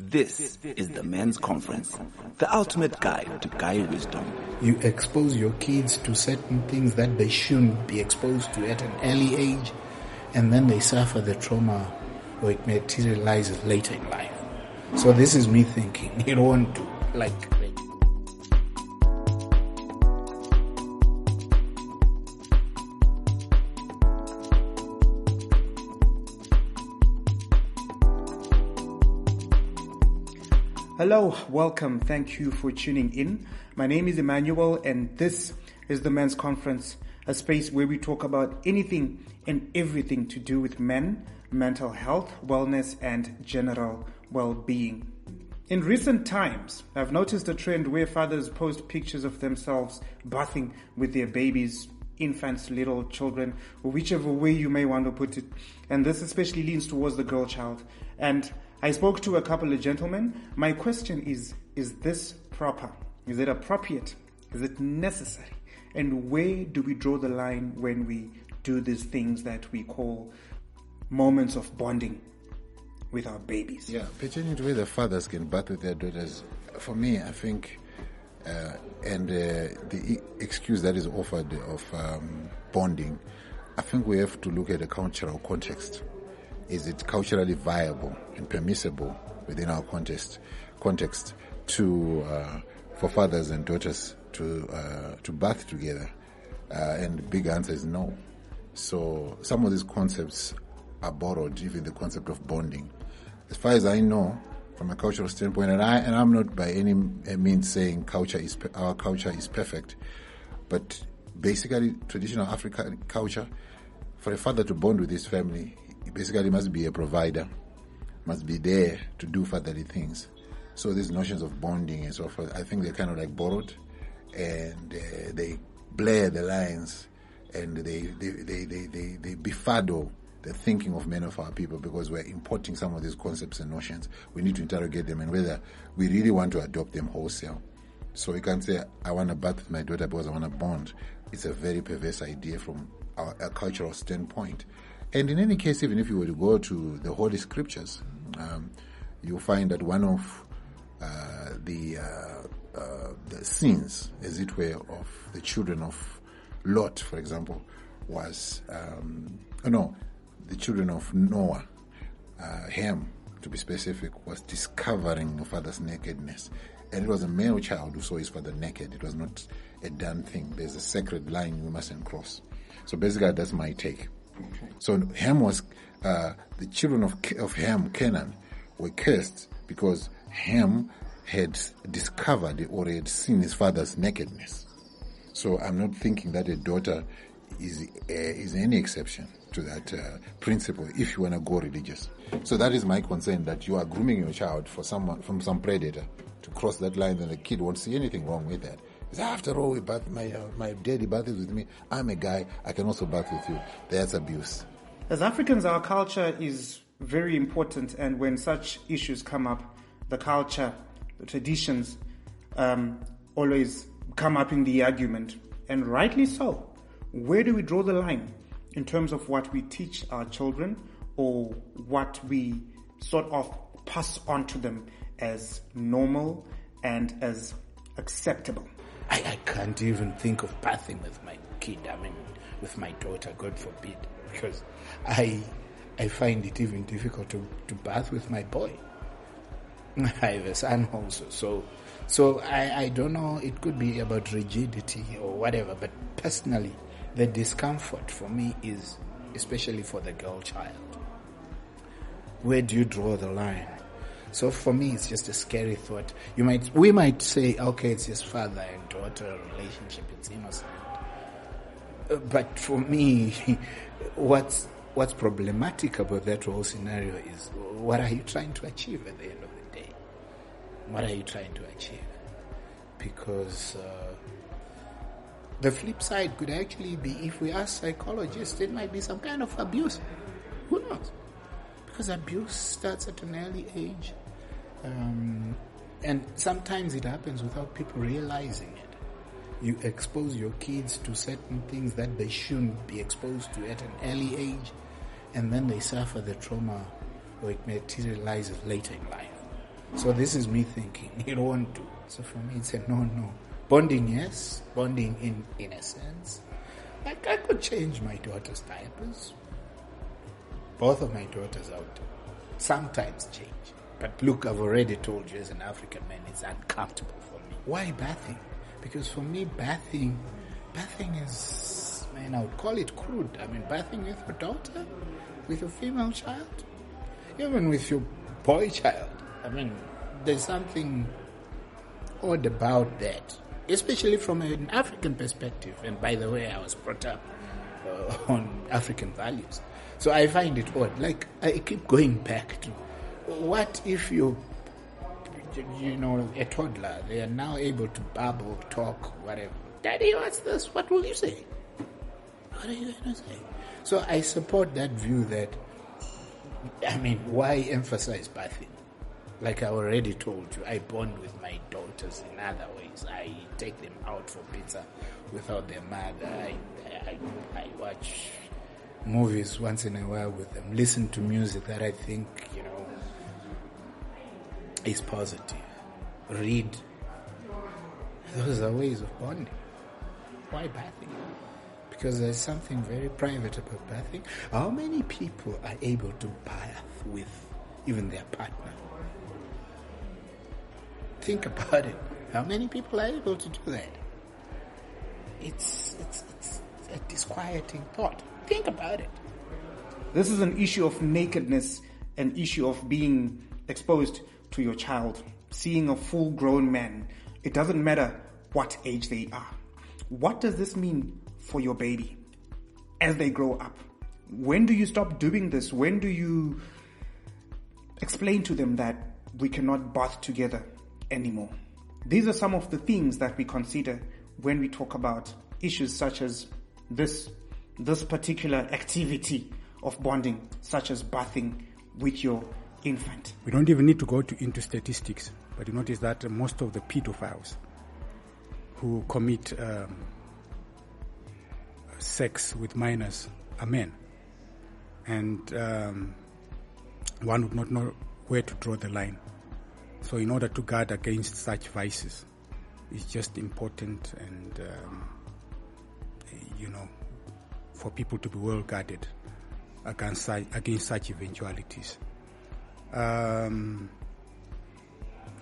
This is the Men's Conference, the ultimate guide to guy wisdom. You expose your kids to certain things that they shouldn't be exposed to at an early age, and then they suffer the trauma or it materializes later in life. So this is me thinking, you don't want to, Hello, welcome. Thank you for tuning in. My name is Emmanuel, and this is the Men's Conference, a space where we talk about anything and everything to do with men, mental health, wellness, and general well-being. In recent times, I've noticed a trend where fathers post pictures of themselves bathing with their babies, infants, little children, or whichever way you may want to put it. And this especially leans towards the girl child. And I spoke to a couple of gentlemen. My question is this proper? Is it appropriate? Is it necessary? And where do we draw the line when we do these things that we call moments of bonding with our babies? Yeah, pertaining to whether fathers can bath with their daughters, for me, I think, the excuse that is offered of bonding, I think we have to look at the cultural context. Is it culturally viable and permissible within our context to for fathers and daughters to bath together? And the big answer is no. So some of these concepts are borrowed, even the concept of bonding. As far as I know, from a cultural standpoint, and I'm not by any means saying our culture is perfect, but basically traditional African culture, for a father to bond with his family, he basically must be a provider, must be there to do fatherly things. So these notions of bonding and so forth, I think they're kind of like borrowed, and they blur the lines, and they befuddle the thinking of many of our people, because we're importing some of these concepts and notions. We need to interrogate them and whether we really want to adopt them wholesale. So you can't say, I want to bath with my daughter because I want to bond. It's a very perverse idea from a cultural standpoint. And in any case, even if you were to go to the Holy Scriptures, you'll find that one of the sins, as it were, of the children of Lot, for example, was, the children of Noah, Ham, to be specific, was discovering the father's nakedness. And it was a male child who saw his father naked. It was not a done thing. There's a sacred line we mustn't cross. So basically, that's my take. Okay. So Ham was, the children of Ham, Canaan, were cursed because Ham had discovered or had seen his father's nakedness. So I'm not thinking that a daughter is any exception to that principle if you want to go religious. So that is my concern, that you are grooming your child for someone, from some predator, to cross that line, and the kid won't see anything wrong with that. After all, my daddy bathes with me. I'm a guy. I can also bath with you. That's abuse. As Africans, our culture is very important, and when such issues come up, the culture, the traditions, always come up in the argument, and rightly so. Where do we draw the line in terms of what we teach our children, or what we sort of pass on to them as normal and as acceptable? I can't even think of bathing with my kid, with my daughter, God forbid, because I find it even difficult to bath with my boy. I have a son also, so I don't know, it could be about rigidity or whatever, but personally, the discomfort for me is, especially for the girl child, where do you draw the line? So for me, it's just a scary thought. We might say, okay, it's just father and daughter relationship, it's innocent. But for me, what's problematic about that whole scenario is, what are you trying to achieve at the end of the day? What are you trying to achieve? Because the flip side could actually be, if we ask psychologists, it might be some kind of abuse. Who knows? Because abuse starts at an early age. And sometimes it happens without people realizing it. You expose your kids to certain things that they shouldn't be exposed to at an early age, and then they suffer the trauma or it materializes later in life. So this is me thinking, it won't do. So for me, it's a no. Bonding, yes. Bonding in a sense. Like I could change my daughter's diapers. Both of my daughters out sometimes change. But look, I've already told you as an African man, it's uncomfortable for me. Why bathing? Because for me, bathing is, man, I would call it crude. I mean, bathing with your daughter, with your female child, even with your boy child. I mean, there's something odd about that, especially from an African perspective. And by the way, I was brought up on African values. So I find it odd. Like, I keep going back to, what if you know, a toddler, they are now able to babble, talk, whatever. Daddy, what's this? What will you say? What are you going to say? So I support that view that, I mean, why emphasize bathing? Like I already told you, I bond with my daughters in other ways. I take them out for pizza without their mother. I watch movies once in a while with them, listen to music that I think, you know, is positive. Read. Those are ways of bonding. Why bathing? Because there's something very private about bathing. How many people are able to bath with even their partner? Think about it. How many people are able to do that? It's a disquieting thought. Think about it. This is an issue of nakedness, an issue of being exposed to your child, seeing a full-grown man. It doesn't matter what age they are. What does this mean for your baby as they grow up? When do you stop doing this? When do you explain to them that we cannot bath together anymore? These are some of the things that we consider when we talk about issues such as this particular activity of bonding, such as bathing with your infant. We don't even need to go into statistics, but you notice that most of the pedophiles who commit sex with minors are men. And one would not know where to draw the line. So in order to guard against such vices, it's just important and, for people to be well guarded against such eventualities.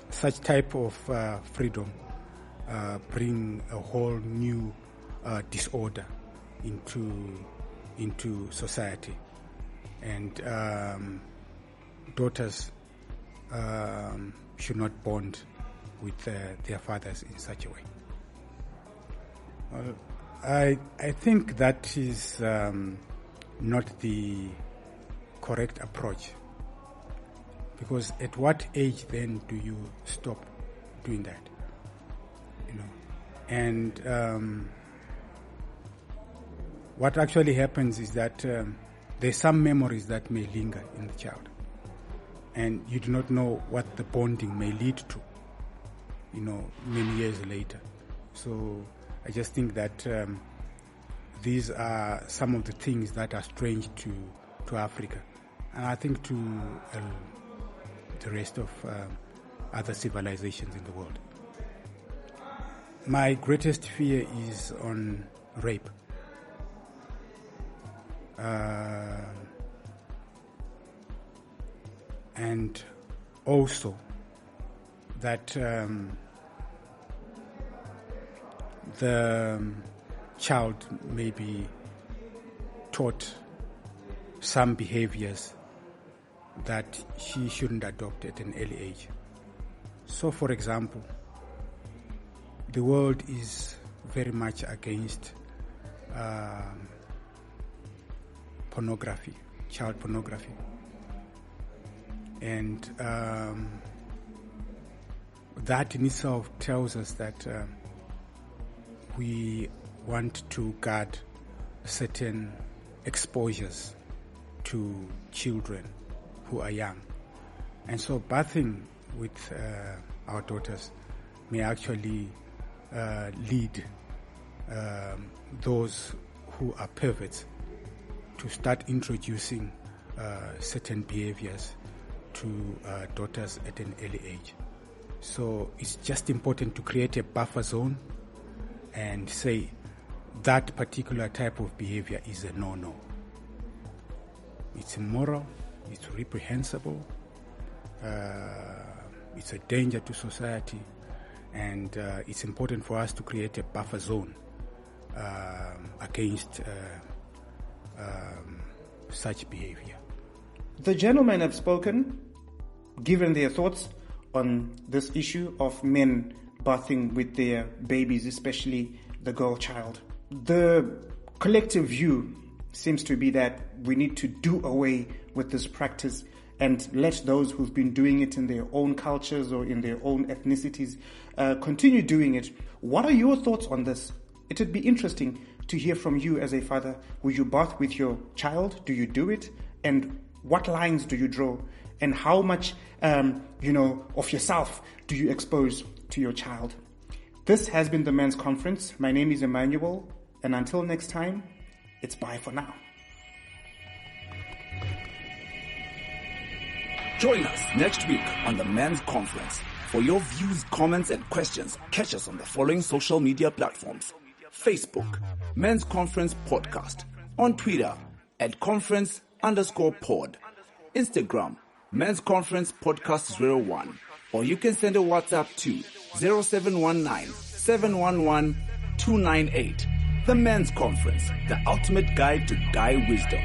Such type of freedom bring a whole new disorder into society, and daughters should not bond with their fathers in such a way. I think that is not the correct approach, because at what age then do you stop doing that? And what actually happens is that there's some memories that may linger in the child, and you do not know what the bonding may lead to, many years later. So I just think that these are some of the things that are strange to Africa, and I think to the rest of other civilizations in the world. My greatest fear is on rape. And also that the child may be taught some behaviors that she shouldn't adopt at an early age. So, for example, the world is very much against pornography, child pornography. And that in itself tells us that we want to guard certain exposures to children who are young. And so bathing with our daughters may actually lead those who are perverts to start introducing certain behaviors to daughters at an early age. So it's just important to create a buffer zone and say that particular type of behavior is a no-no. It's immoral, it's reprehensible, it's a danger to society, and it's important for us to create a buffer zone against such behavior. The gentlemen have spoken, given their thoughts on this issue of men bathing with their babies, especially the girl child. The collective view seems to be that we need to do away with this practice and let those who've been doing it in their own cultures or in their own ethnicities continue doing it. What are your thoughts on this? It would be interesting to hear from you as a father. Will you bath with your child? Do you do it? And what lines do you draw? And how much, of yourself do you expose to your child? This has been the Men's Conference. My name is Emmanuel. And until next time, it's bye for now. Join us next week on the Men's Conference. For your views, comments, and questions, catch us on the following social media platforms: Facebook, Men's Conference Podcast; on Twitter, @conference_pod; Instagram, Men's Conference Podcast 01; or you can send a WhatsApp to 0719 711 298. The Men's Conference, the ultimate guide to guy wisdom.